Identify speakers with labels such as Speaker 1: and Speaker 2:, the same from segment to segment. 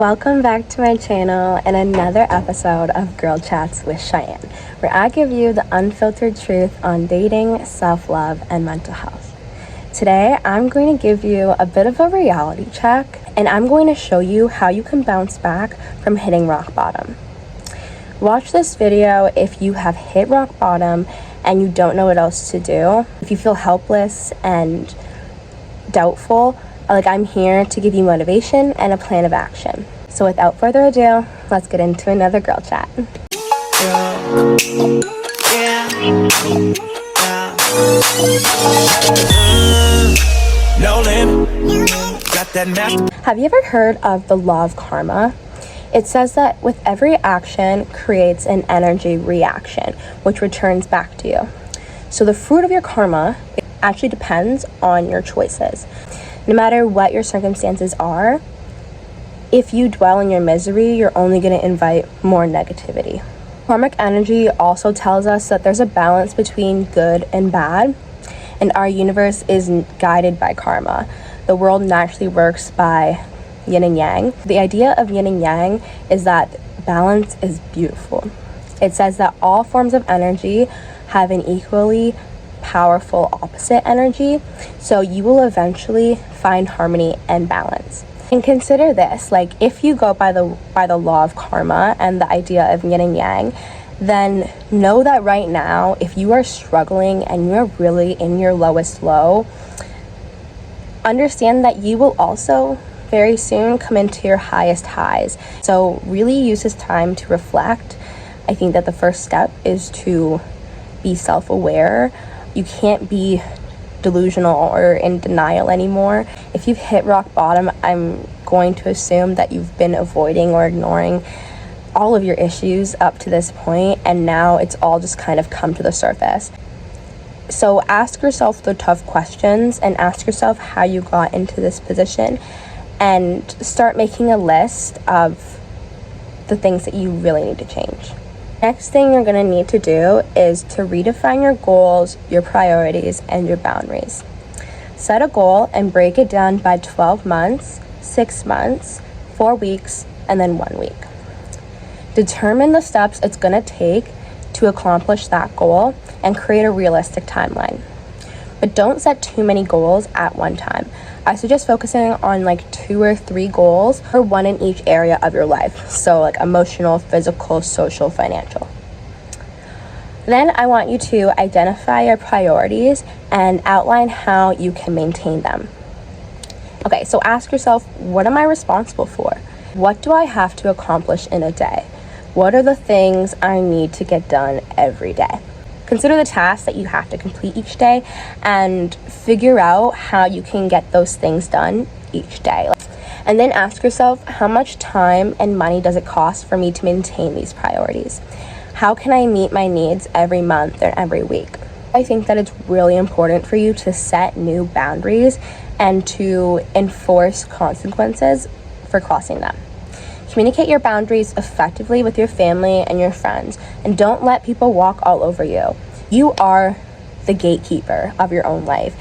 Speaker 1: Welcome back to my channel and another episode of Girl Chats with Cheyenne, where I give you the unfiltered truth on dating, self-love, and mental health. Today, I'm going to give you a bit of a reality check, and I'm going to show you how you can bounce back from hitting rock bottom. Watch this video if you have hit rock bottom and you don't know what else to do. If you feel helpless and doubtful, I'm here to give you motivation and a plan of action. So without further ado, let's get into another girl chat. Have you ever heard of the law of karma? It says that with every action creates an energy reaction, which returns back to you. So the fruit of your karma actually depends on your choices. No matter what your circumstances are, if you dwell in your misery, you're only going to invite more negativity. Karmic energy also tells us that there's a balance between good and bad, and our universe is guided by karma. The world naturally works by yin and yang. The idea of yin and yang is that balance is beautiful. It says that all forms of energy have an equally powerful opposite energy, so you will eventually find harmony and balance. And consider this, if you go by the law of karma and the idea of yin and yang, then know that right now, if you are struggling and you are really in your lowest low, understand that you will also very soon come into your highest highs. So really use this time to reflect. I think that the first step is to be self-aware. You can't be delusional or in denial anymore. If you've hit rock bottom, I'm going to assume that you've been avoiding or ignoring all of your issues up to this point, and now it's all just kind of come to the surface. So ask yourself the tough questions and ask yourself how you got into this position, and start making a list of the things that you really need to change. Next thing you're going to need to do is to redefine your goals, your priorities, and your boundaries. Set a goal and break it down by 12 months, 6 months, 4 weeks, and then 1 week. Determine the steps it's going to take to accomplish that goal and create a realistic timeline. But don't set too many goals at one time. I suggest focusing on 2 or 3 goals, or one in each area of your life. So emotional, physical, social, financial. Then I want you to identify your priorities and outline how you can maintain them. Okay, so ask yourself, what am I responsible for? What do I have to accomplish in a day? What are the things I need to get done every day? Consider the tasks that you have to complete each day and figure out how you can get those things done each day. And then ask yourself, how much time and money does it cost for me to maintain these priorities? How can I meet my needs every month and every week? I think that it's really important for you to set new boundaries and to enforce consequences for crossing them. Communicate your boundaries effectively with your family and your friends, and don't let people walk all over you. You are the gatekeeper of your own life.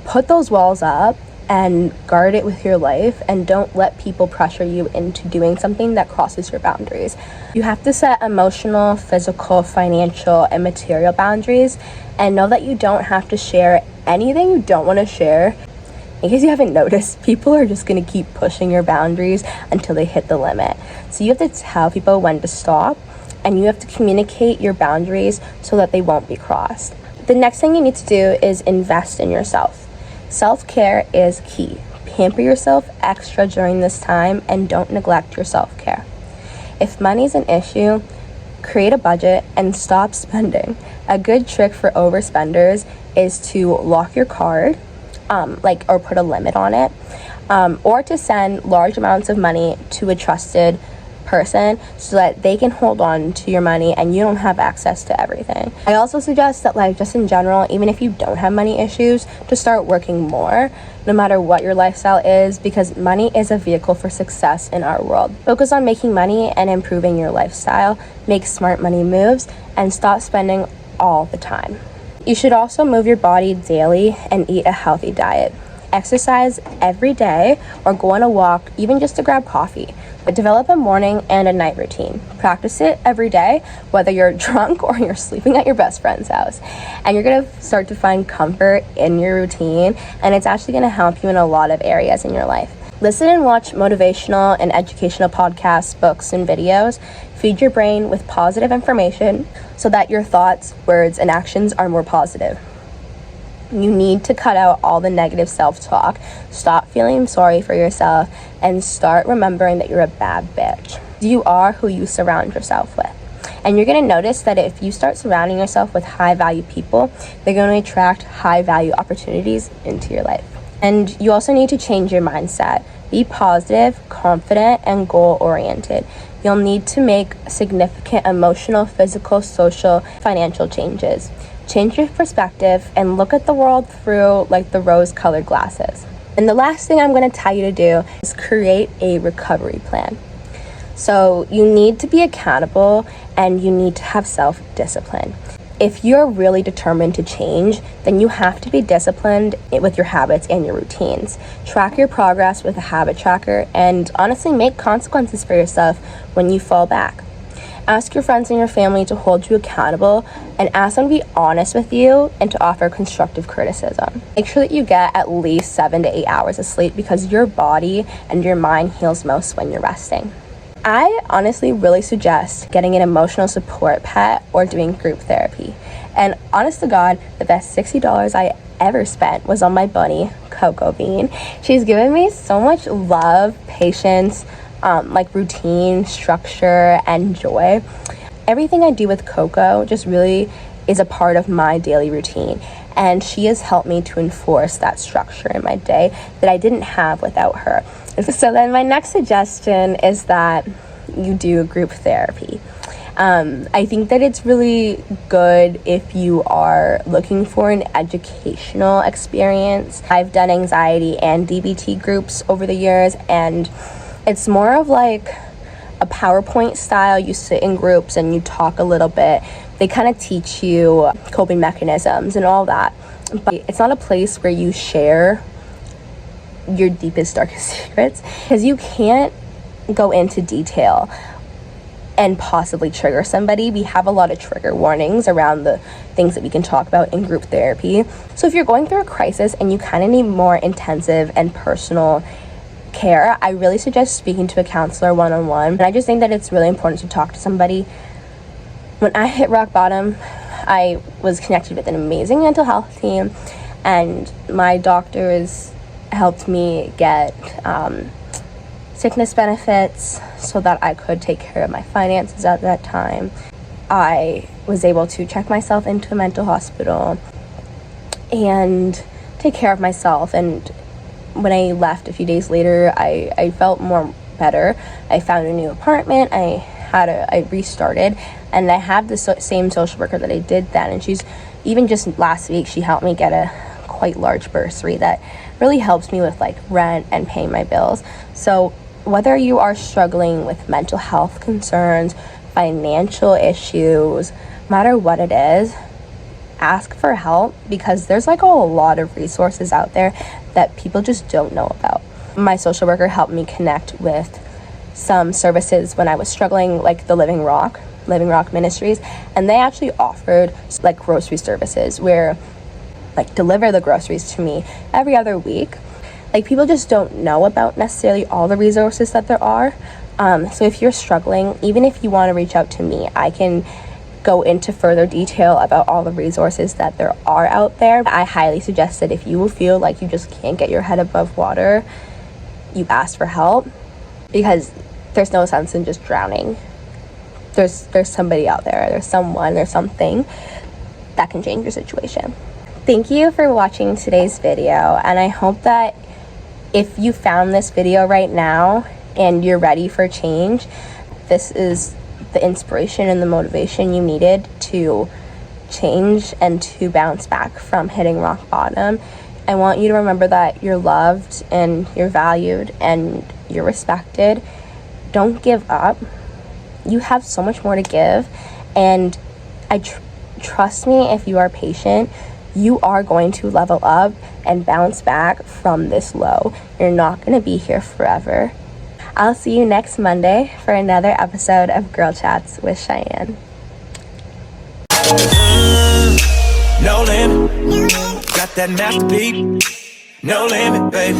Speaker 1: Put those walls up and guard it with your life, and don't let people pressure you into doing something that crosses your boundaries. You have to set emotional, physical, financial, and material boundaries, and know that you don't have to share anything you don't want to share. In case you haven't noticed, people are just going to keep pushing your boundaries until they hit the limit. So you have to tell people when to stop, and you have to communicate your boundaries so that they won't be crossed. The next thing you need to do is invest in yourself. Self-care is key. Pamper yourself extra during this time and don't neglect your self-care. If money's an issue, create a budget and stop spending. A good trick for overspenders is to lock your card, or put a limit on it, or to send large amounts of money to a trusted person so that they can hold on to your money and you don't have access to everything. I also suggest that just in general, even if you don't have money issues, to start working more, no matter what your lifestyle is, because money is a vehicle for success in our world. Focus on making money and improving your lifestyle, make smart money moves, and stop spending all the time. You should also move your body daily and eat a healthy diet. Exercise every day or go on a walk, even just to grab coffee. But develop a morning and a night routine. Practice it every day, whether you're drunk or you're sleeping at your best friend's house. And you're gonna start to find comfort in your routine, and it's actually gonna help you in a lot of areas in your life. Listen and watch motivational and educational podcasts, books, and videos. Feed your brain with positive information so that your thoughts, words, and actions are more positive. You need to cut out all the negative self-talk, stop feeling sorry for yourself, and start remembering that you're a bad bitch. You are who you surround yourself with. And you're going to notice that if you start surrounding yourself with high-value people, they're going to attract high-value opportunities into your life. And you also need to change your mindset. Be positive, confident, and goal-oriented. You'll need to make significant emotional, physical, social, financial changes. Change your perspective and look at the world through like the rose-colored glasses. And the last thing I'm going to tell you to do is create a recovery plan. So you need to be accountable and you need to have self-discipline. If you're really determined to change, then you have to be disciplined with your habits and your routines. Track your progress with a habit tracker and honestly make consequences for yourself when you fall back. Ask your friends and your family to hold you accountable and ask them to be honest with you and to offer constructive criticism. Make sure that you get at least 7 to 8 hours of sleep because your body and your mind heals most when you're resting. I honestly really suggest getting an emotional support pet or doing group therapy. And honest to God, the best $60 I ever spent was on my bunny, Coco Bean. She's given me so much love, patience, routine, structure, and joy. Everything I do with Coco just really is a part of my daily routine, and she has helped me to enforce that structure in my day that I didn't have without her. So then my next suggestion is that you do group therapy. I think that it's really good if you are looking for an educational experience. I've done anxiety and DBT groups over the years, and it's more of like a PowerPoint style. You sit in groups and you talk a little bit. They kind of teach you coping mechanisms and all that. But it's not a place where you share your deepest, darkest secrets, because you can't go into detail and possibly trigger somebody. We have a lot of trigger warnings around the things that we can talk about in group therapy. So if you're going through a crisis and you kind of need more intensive and personal care, I really suggest speaking to a counselor one-on-one. And I just think that it's really important to talk to somebody. When I hit rock bottom, I was connected with an amazing mental health team, and my doctors helped me get sickness benefits so that I could take care of my finances at that time. I was able to check myself into a mental hospital and take care of myself, and when I left a few days later, I felt more better. I found a new apartment, I restarted, and I have the same social worker that I did then, and she's, even just last week, she helped me get a quite large bursary that really helps me with like rent and paying my bills. So whether you are struggling with mental health concerns, financial issues, no matter what it is, ask for help, because there's like a lot of resources out there that people just don't know about. My social worker helped me connect with some services when I was struggling, like the Living Rock Ministries, and they actually offered like grocery services where like deliver the groceries to me every other week. Like people just don't know about necessarily all the resources that there are. So if you're struggling, even if you want to reach out to me, I can go into further detail about all the resources that there are out there. I highly suggest that if you feel like you just can't get your head above water, you ask for help, because there's no sense in just drowning. There's somebody out there, there's something that can change your situation. Thank you for watching today's video, and I hope that if you found this video right now and you're ready for change, this is the inspiration and the motivation you needed to change and to bounce back from hitting rock bottom. I want you to remember that you're loved and you're valued and you're respected. Don't give up. You have so much more to give, and trust me, if you are patient, you are going to level up and bounce back from this low. You're not going to be here forever. I'll see you next Monday for another episode of Girl Chats with Cheyenne.
Speaker 2: No limit, got that masterpiece. No limit, baby.